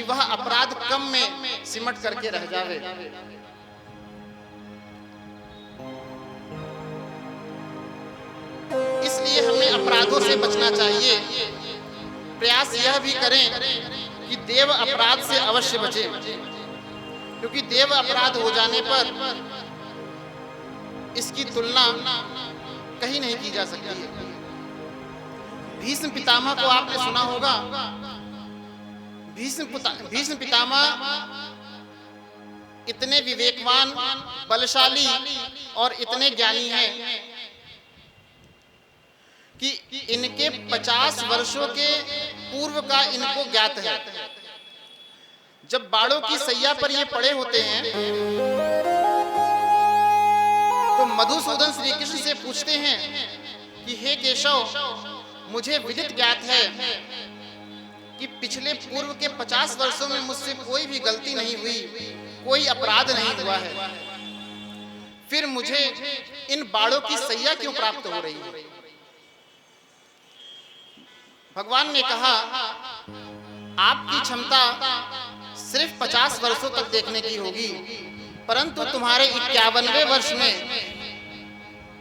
कि वह अपराध कम में सिमट करके रह जावे। इसलिए हमें अपराधों से बचना चाहिए। प्रयास यह भी करें कि देव अपराध से अवश्य बचें, क्योंकि देव अपराध हो जाने पर इसकी तुलना कहीं नहीं की जा सकती है। भीष्म पितामह को आपने सुना होगा। भीष्म पितामह इतने विवेकवान, बलशाली और इतने ज्ञानी हैं कि इनके 50 वर्षों के पूर्व का इनको ज्ञात है। जब बाणों की सैया पर ये पड़े होते हैं तो मधुसूदन श्री कृष्ण से पूछते हैं कि हे केशव, मुझे विदित ज्ञात है कि पिछले पूर्व के 50 वर्षों में मुझसे कोई भी गलती नहीं हुई, कोई अपराध नहीं हुआ है, फिर मुझे इन बाणों की सैया क्यों प्राप्त हो रही है? भगवान ने कहा, आपकी क्षमता सिर्फ 50 वर्षों तक देखने की होगी, परंतु तुम्हारे 51वें वर्ष में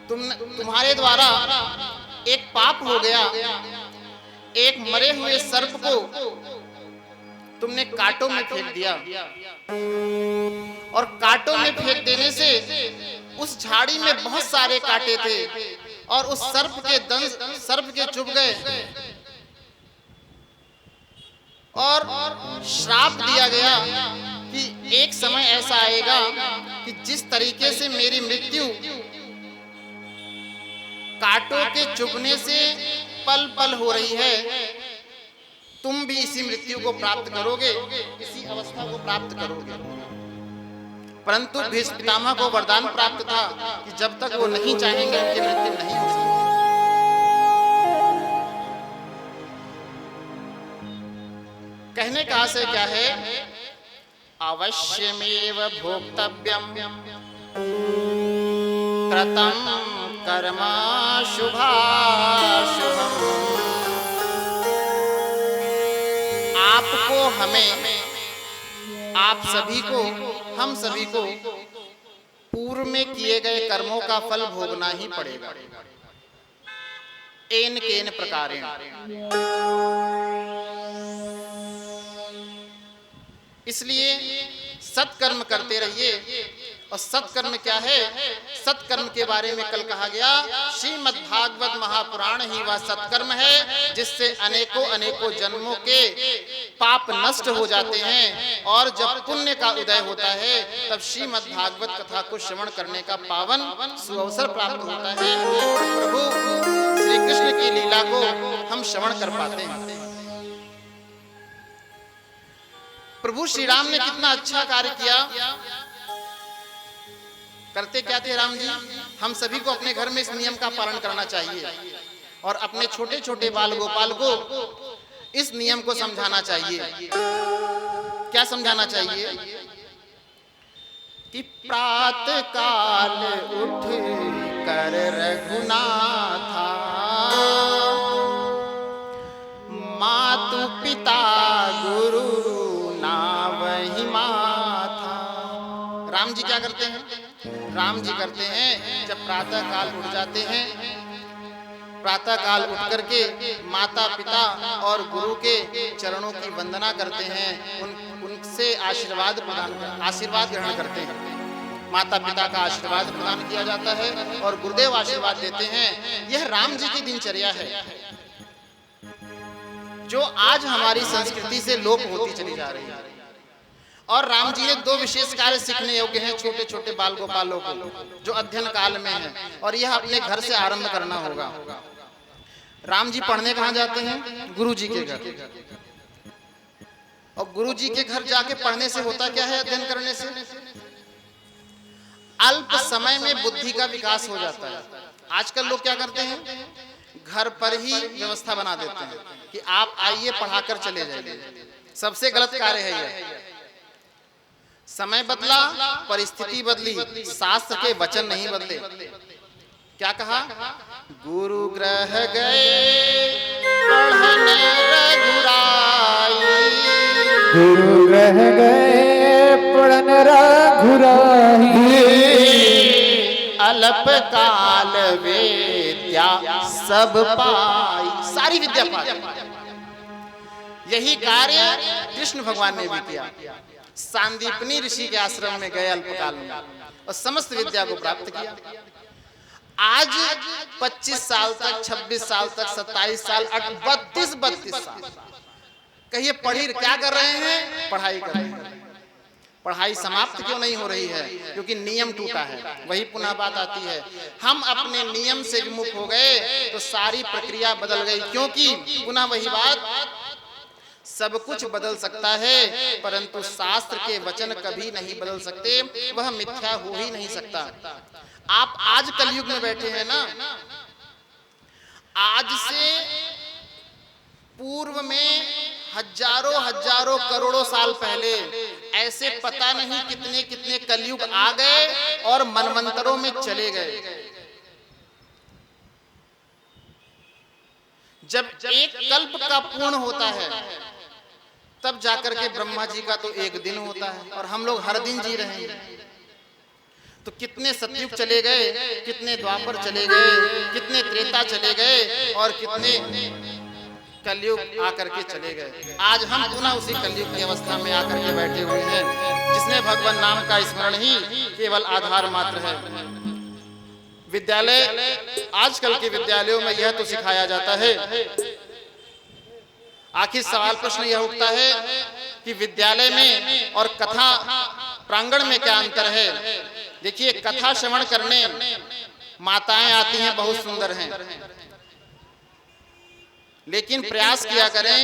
तुम्हारे द्वारा एक पाप हो गया। एक मरे हुए सर्प को तुमने कांटों में फेंक दिया, और कांटों में फेंक देने से उस झाड़ी में बहुत सारे कांटे थे और उस सर्प के चुभ गए, और श्राप दिया गया कि एक समय ऐसा आएगा कि जिस तरीके से मेरी मृत्यु कांटों के चुभने से पल पल हो रही है, तुम भी इसी मृत्यु को प्राप्त करोगे, इसी अवस्था को प्राप्त करोगे। परंतु भीष्म पितामह को वरदान प्राप्त था कि जब तक वो नहीं चाहेंगे उनकी मृत्यु नहीं हो सकती। कहने का आशय क्या है? अवश्यमेव भोक्तव्यम कृतं कर्म शुभाशुभम्। आपको, हमें, आप सभी को, हम सभी को पूर्व में किए गए कर्मों का फल भोगना ही पड़ेगा, एन केन प्रकारेण। इसलिए सत्कर्म करते रहिए। और सत्कर्म क्या है? सत्कर्म के बारे में कल कहा गया, श्रीमद् भागवत महापुराण ही वह सत्कर्म है जिससे अनेकों अनेकों जन्मों के पाप नष्ट हो जाते हैं, और जब पुण्य का उदय होता है तब श्रीमद् भागवत कथा को श्रवण करने का पावन सुअवसर प्राप्त होता है। प्रभु श्री कृष्ण की लीला को हम श्रवण कर पाते हैं। प्रभु श्री राम ने कितना अच्छा कार्य किया। करते क्या थे राम जी? हम सभी को अपने घर में इस नियम का पालन करना चाहिए और अपने छोटे छोटे बाल गोपाल को इस नियम को समझाना चाहिए। क्या समझाना चाहिए? कि प्रातः काल उठ कर रघुनाथा, मातु पिता गुरु ना वही माथा। राम जी क्या करते हैं? राम जी करते हैं, जब प्रातः काल उठ जाते हैं, प्रातः काल उठ करके माता पिता और गुरु के चरणों की वंदना करते हैं, उनसे आशीर्वाद ग्रहण करते हैं। माता पिता का आशीर्वाद प्रदान किया जाता है और गुरुदेव आशीर्वाद देते हैं। यह राम जी की दिनचर्या है जो आज हमारी संस्कृति से लोप होती चली जा रही है। और राम जी ने दो विशेष कार्य सीखने योग्य हैं छोटे छोटे बाल गोपालों को, जो अध्ययन काल में है, और यह अपने घर से आरंभ करना होगा। राम जी पढ़ने कहाँ जाते हैं? गुरु जी के घर। और गुरु जी के घर जाके पढ़ने से होता क्या है? अध्ययन करने से अल्प समय में बुद्धि का विकास हो जाता है। आजकल लोग क्या करते हैं? घर पर ही व्यवस्था बना देते हैं कि आप आइए पढ़ाकर चले जाइए। सबसे गलत कार्य है यह। समय बदला, परिस्थिति बदली, शास्त्र के वचन नहीं बदले। क्या कहा? गुरु ग्रह गए पढ़ने रघुराई, गुरु रह गए पढ़न रघुराही। अल्प काल विद्या सब पाई, सारी विद्या पाई। यही कार्य कृष्ण भगवान ने भी किया। सांदीपनी ऋषि के आश्रम में गए अल्पकाल में और समस्त विद्या को प्राप्त किया। आज 25 साल तक, 26 साल तक, 27 साल, 32 साल कहिए पढ़ी क्या कर रहे हैं? पढ़ाई कर रहे हैं। पढ़ाई समाप्त क्यों नहीं हो रही है? क्योंकि नियम टूटा है। वही पुनः बात आती है, हम अपने नियम से विमुख हो गए तो सारी प्रक्रिया बदल गई। क्योंकि पुनः वही बात, सब कुछ बदल सकता है परंतु शास्त्र के वचन कभी नहीं बदल सकते, वह मिथ्या हो ही नहीं सकता। आप आज कलयुग में बैठे हैं ना, आज से पूर्व में हजारों करोड़ों साल पहले ऐसे पता नहीं कितने कितने कलयुग आ गए और मनवंतरों में चले गए। जब एक कल्प का पूर्ण होता है तब जाकर के ब्रह्मा जी का तो एक दिन होता है और हम लोग हर दिन जी रहे हैं। तो कितने सतयुग चले गए, कितने द्वापर चले गए, कितने त्रेता चले गए और कितने कलयुग आकर के चले गए। आज हम पुनः उसी कलयुग की अवस्था में आकर के बैठे हुए हैं जिसमें भगवान नाम का स्मरण ही केवल आधार मात्र है। विद्यालय, आजकल के विद्यालयों में यह तो सिखाया जाता है। आखिर सवाल प्रश्न यह उठता है कि विद्यालय में और कथा प्रांगण में क्या अंतर है? देखिए, कथा श्रवण करने माताएं आती हैं, बहुत सुंदर हैं, लेकिन प्रयास किया करें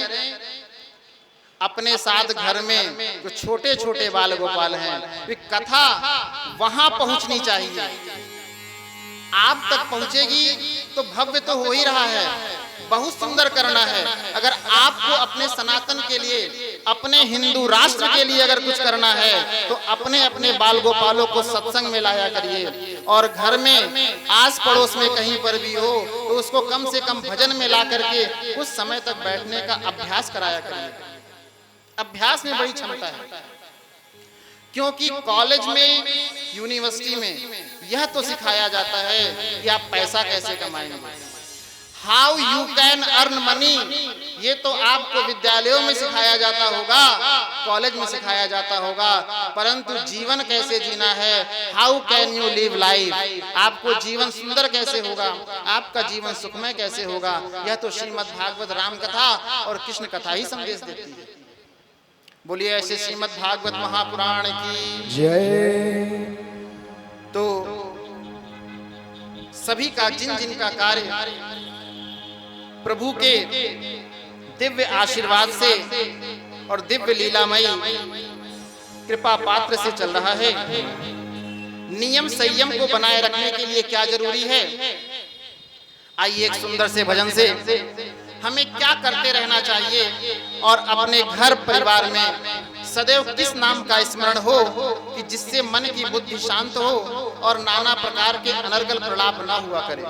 अपने साथ घर में जो छोटे छोटे बाल गोपाल हैं, वे कथा वहां पहुंचनी चाहिए। आप तक पहुंचेगी तो भव्य तो हो ही रहा है, बहुत सुंदर करना है। अगर आपको अपने सनातन के लिए, अपने हिंदू राष्ट्र के लिए अगर कुछ करना है तो अपने अपने बाल गोपालों को सत्संग में लाया करिए और घर में आस पड़ोस में कहीं पर भी हो तो उसको कम से कम भजन में ला करके कुछ समय तक बैठने का अभ्यास कराया करिए। अभ्यास में बड़ी क्षमता है, क्योंकि कॉलेज में, यूनिवर्सिटी में यह तो सिखाया जाता है कि आप पैसा कैसे कमाएंगे, how you can earn money. ये तो आपको विद्यालयों में सिखाया जाता होगा, कॉलेज में सिखाया जाता होगा, परंतु जीवन कैसे जीना है, how can you live life, आपको जीवन सुंदर कैसे होगा, आपका जीवन सुखमय कैसे होगा, यह तो श्रीमद् भागवत राम कथा और कृष्ण कथा ही संदेश देती है। बोलिए ऐसे श्रीमद् भागवत महापुराण की जय। तो सभी का जिन जिन का कार्य प्रभु के दिव्य आशीर्वाद से और दिव्य लीलामयी कृपा पात्र से चल रहा है। नियम संयम को बनाए रखने के लिए क्या जरूरी है? आइए एक सुंदर से भजन से हमें क्या करते रहना चाहिए और अपने घर परिवार में सदैव किस नाम का स्मरण हो कि जिससे मन की बुद्धि शांत हो और नाना प्रकार के अनर्गल प्रलाप न हुआ करे।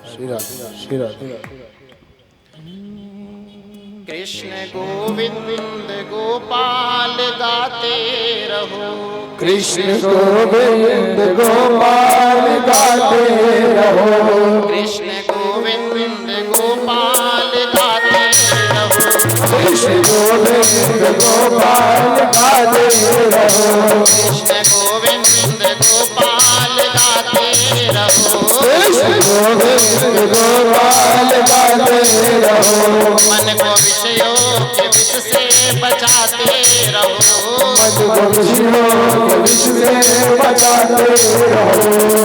श्री राधे, श्री राधे। कृष्ण गोविंद गोपाल गाते रहो, कृष्ण गोविंद गोपाल गाते रहो, कृष्ण गोविंद गोपाल गाते रहो, कृष्ण गोविंद गोपाल गाते रहो, कृष्ण गोविंद गोपाल गाते रहो, कृष्ण गोविंद गोपाल गाते रहो। मन को विषयों के विष से बचाते रहो, मन को विषयों के विष से बचाते रहो,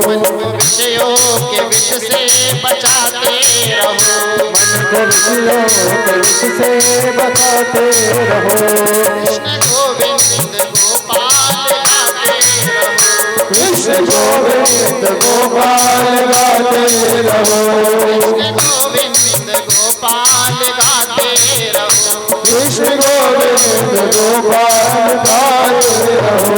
मन को विषयों के विष से बचाते रहो, मन को विषयों के विष से बचाते रहो। कृष्ण गोविंद गोपाल गाते रहो, कृष्ण गोविंद गोपाल गाते रहो, कृष्ण गोविंद गोपाल गाते रहो, कृष्ण गोविंद गोपाल गाते रहो।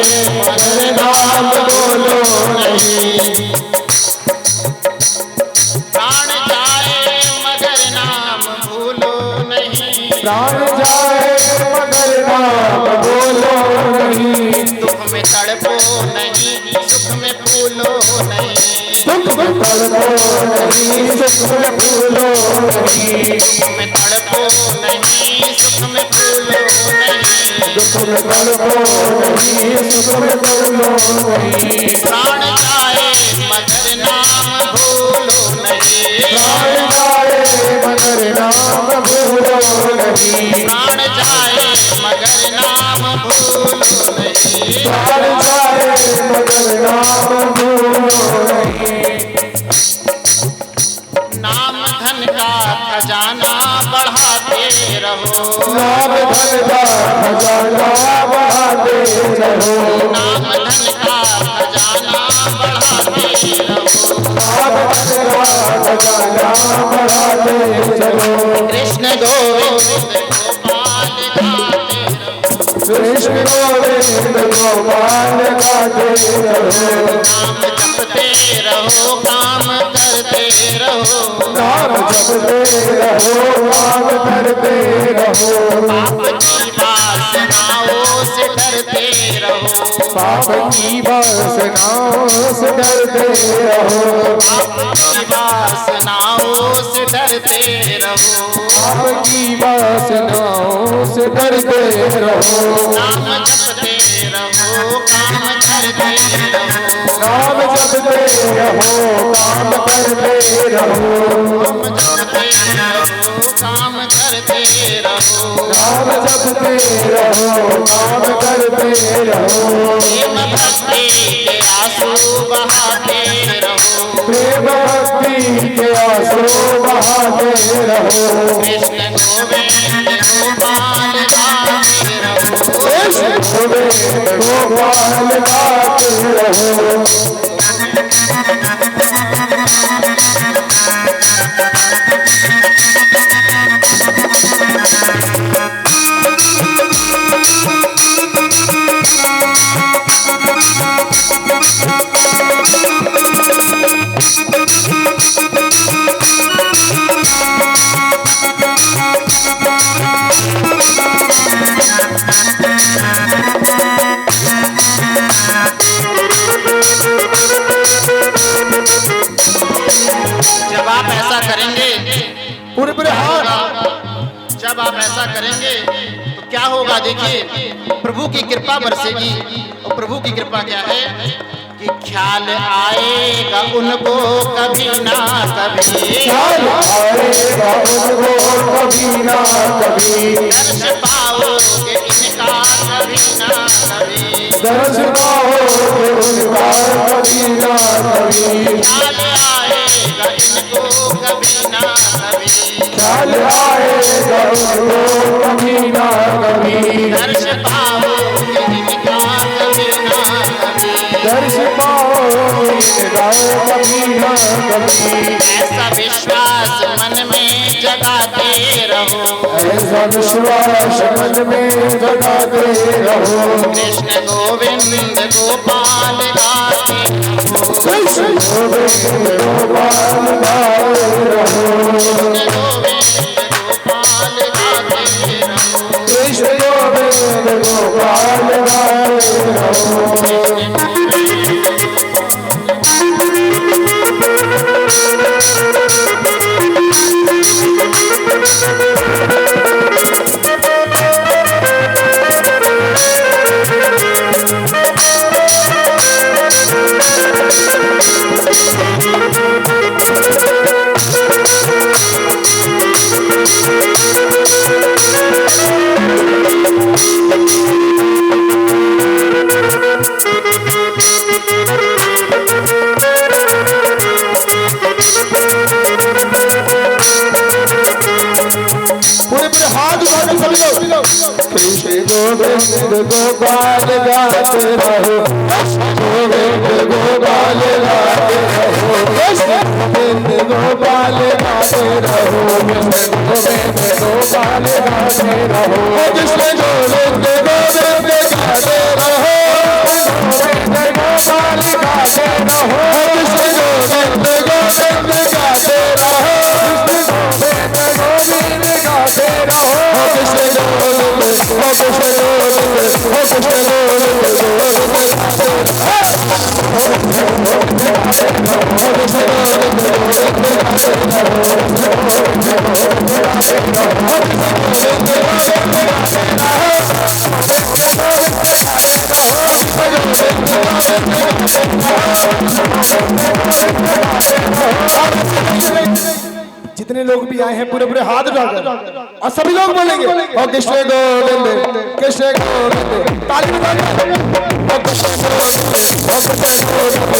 मगर नाम बोलो नहीं। प्राण जाए मगर नाम भूलो नहीं। प्राण जाए मगर नाम बोलो नहीं। दुख में तड़पो नहीं, सुख में भूलो नहीं। दुख में तड़पो नहीं, सुख में भूलो नहीं। दुख में तड़पो नहीं, सुख में भूलो नहीं। दुख में तड़पो नहीं, सुख में भूलो नहीं। प्राण जाए मगर नाम भूलो नहीं। प्राण जाए मगर नाम भूलो नहीं। प्राण जाए मगर नाम भूलो नहीं। प्राण जाए मगर नाम भूलो नहीं। नाम धन का खजाना बढ़ाते रहो। नाम धन का खजाना बढ़ाते रहो। नाम धन का खजाना बढ़ाते रहो। नाम धन का खजाना बढ़ाते चलो। कृष्ण गोविंद गोपाल गाते रहो। कृष्ण गोविंद गोपाल गाते रहो। नाम जपते रहो, काम करते रहो। नाम जपते रहो, काम करते रहो। पाप की वासनाओं से डरते रहो। पाप की वासनाओं से डरते रहो। पाप की वासनाओं से डरते रहो। पाप की वासनाओं से डरते रहो। नाम जपते रहो, काम करते रहो। नाम जपते रहो, काम करते रहो। नाम जपते रहो, काम करते रहो। नाम जपते रहो, काम करते रहो। प्रेम भक्ति के आंसू बहाते रहो। प्रेम भक्ति के आंसू बहाते रहो। कृष्ण गोविंद गोपाल गाते रहो। कृष्ण गोविंद गोपाल गाते रहो। जब आप ऐसा करेंगे, पूरे पूरे हाथ। जब आप ऐसा करेंगे तो क्या होगा? देखिए, प्रभु की कृपा बरसेगी। और प्रभु की कृपा क्या है कि ख्याल आएगा उनको कभी ना कभी। ख्याल आएगा उनको कभी ना कभी। दर्श पाओगे इनका कभी ना कभी। दर्श पाओगे उनका कभी ना कभी। ख्याल आएगा इनको कभी ना कभी। ख्याल आएगा उनको कभी ना कभी। दर्श पाओगे इनका कभी ना कभी। दर्श पाओगे इनका कभी ना कभी। ऐसा विश्वास मन में जगाते रहो। ऐसा विश्वास मन में जगाते रहो। कृष्ण गोविंद गोपाल गाते रहो। कृष्ण गोविंद गोपाल गाते रहो। कृष्ण गोविंद गोपाल गाते रहो। कृष्ण गोविंद गोपाल गाते रहो। कृष्ण गोविंद गोपाल गाते रहो। गोविंद गोपाल गाते रहो। कृष्ण गोविंद गोपाल गाते रहो। कृष्ण गोविंद गोपाल गाते रहो। कृष्ण गोविंद गोविंद गाते रहो। जितने लोग भी आए हैं पूरे पूरे हाथ उठाकर और सभी लोग बोलेंगे ओ कृष्ण गोविंद कृष्ण गोविंद, ताली बजाइए। ओ कृष्ण गोविंद, ओ कृष्ण गोविंद, ओ कृष्ण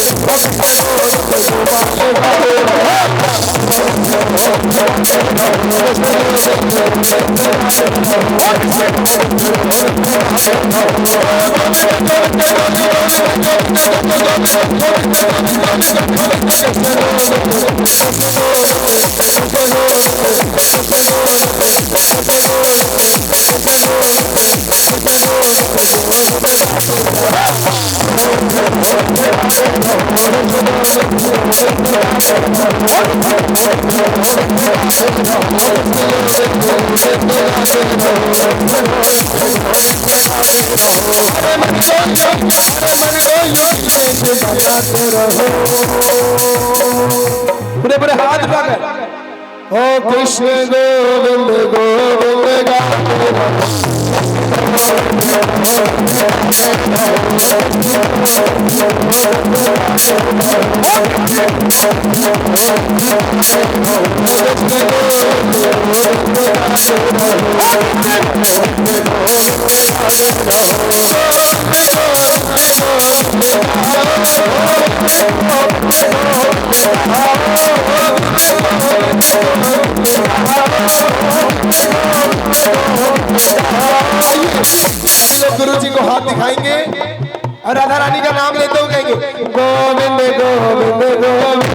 पूरे पूरे हाथ उठाकर ओ कृष्ण गोविंद गोविंद गाते गुरु जी को हाथ दिखाएंगे और राधा रानी का नाम लेते हुए कहेंगे गोविंद गोविंद गोविंद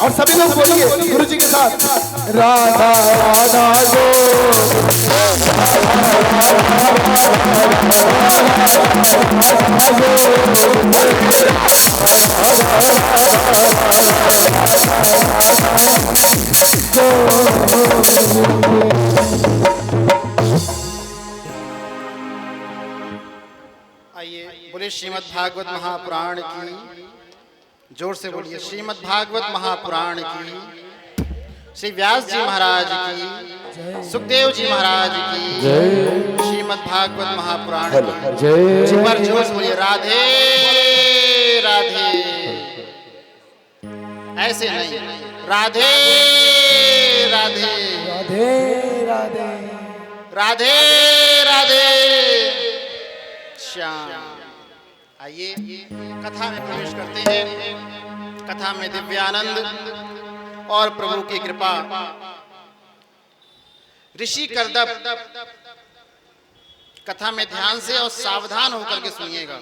और सभी लोग बोलिए गुरु जी के साथ राधा राधा आइए बोले श्रीमद् भागवत महापुराण की, जोर से बोलिए श्रीमद् भागवत महापुराण की, श्री व्यास जी महाराज की, सुखदेव जी महाराज की, श्रीमद् भागवत महापुराण की जय। जोर से बोलिए राधे राधे, ऐसे नहीं, राधे राधे राधे राधे राधे राधे श्याम। आइए कथा में प्रवेश करते हैं। कथा में दिव्यानंद और प्रभु की कृपा। ऋषि करदम, कथा में ध्यान से और सावधान होकर के सुनिएगा।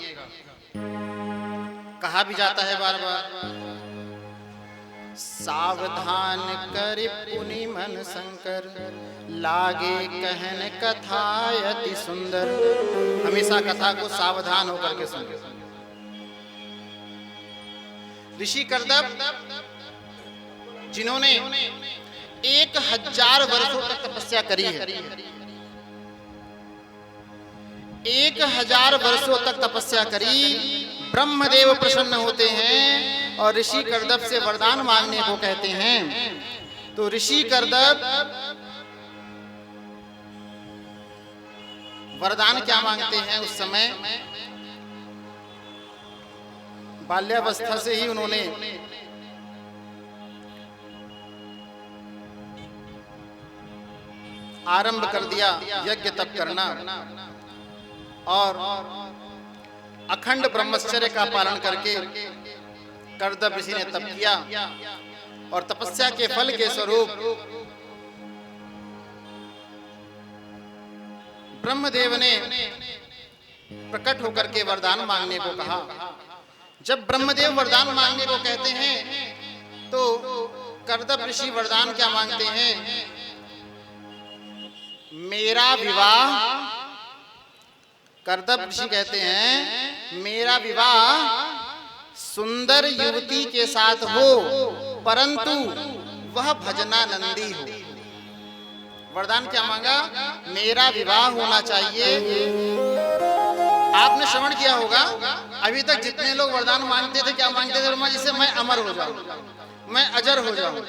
कहा भी जाता है बार बार, सावधान कर पुनि मन शंकर, लागे कहन कथा अति सुंदर। हमेशा कथा को सावधान होकर के सुनिए। ऋषि करदम जिन्होंने 1000 वर्षों तक तपस्या करी है, 1000 वर्षों तक तपस्या करी, ब्रह्मदेव प्रसन्न होते हैं और ऋषि करदम से वरदान मांगने को कहते हैं। तो ऋषि करदम वरदान क्या मांगते हैं? उस समय बाल्यावस्था से ही उन्होंने आरंभ कर दिया यज्ञ तप करना और अखंड ब्रह्मचर्य का पालन करके करदम ऋषि ने तप किया और तपस्या के फल के स्वरूप ब्रह्मदेव ने प्रकट होकर के वरदान मांगने को कहा। जब ब्रह्मदेव वरदान मांगने को कहते हैं तो करदम ऋषि वरदान क्या मांगते हैं? मेरा विवाह, करदम ऋषि कहते हैं मेरा विवाह सुंदर युवती के साथ हो, परंतु वह भजनानंदी हो। वरदान क्या मांगा? मेरा विवाह होना चाहिए। आपने श्रवण किया होगा, अभी तक जितने लोग वरदान मांगते थे, क्या मांगते थे? ब्रह्मा जी से, मैं अमर हो जाऊं, मैं अजर हो जाऊं।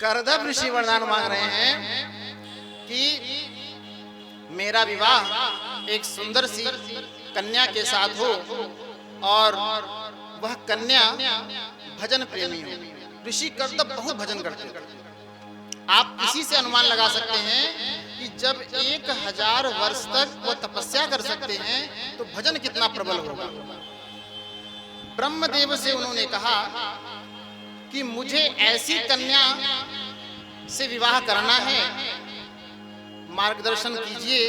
करदम ऋषि वरदान मांग रहे हैं कि मेरा विवाह एक सुंदर सी कन्या के साथ हो और वह कन्या भजन प्रेमी हो। ऋषि करदम बहुत भजन करते थे। आप इसी से अनुमान लगा सकते हैं कि जब 1000 वर्ष तक वो तपस्या कर सकते हैं तो भजन कितना प्रबल होगा। ब्रह्मदेव से उन्होंने कहा कि मुझे ऐसी कन्या से विवाह करना है, मार्गदर्शन कीजिए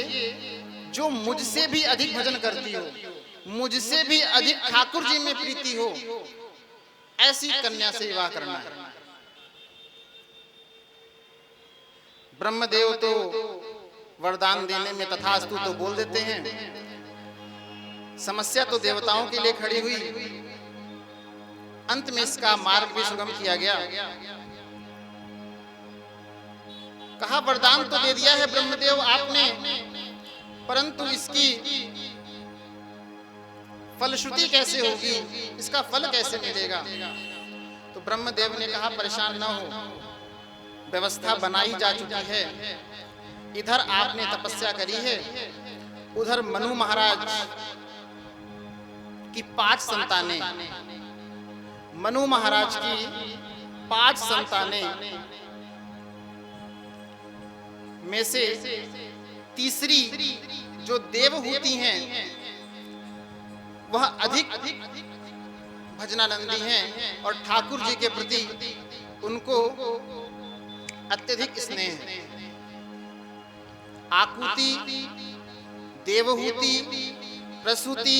जो मुझसे भी अधिक भजन करती हो, मुझसे भी अधिक ठाकुर जी में प्रीति हो, ऐसी कन्या से विवाह करना है। ब्रह्मदेव तो वरदान देने में तथास्तु तो बोल देते हैं। समस्या तो देवताओं के लिए खड़ी हुई। अंत में इसका मार्ग भी सुगम किया गया। कहा वरदान तो दे दिया है ब्रह्मदेव आपने, परंतु इसकी फलश्रुति कैसे होगी, इसका फल कैसे मिलेगा? तो ब्रह्मदेव ने कहा परेशान न हो, व्यवस्था बनाई जा चुकी है। इधर आपने तपस्या करी है, उधर मनु महाराज की 5 संतानें, मनु महाराज की 5 संतानें में से तीसरी जो देवहूति हैं वह अधिक भजनानंदी हैं और ठाकुर जी के प्रति उनको अत्यधिक स्नेह है। आकुति, देवहूति, प्रसूति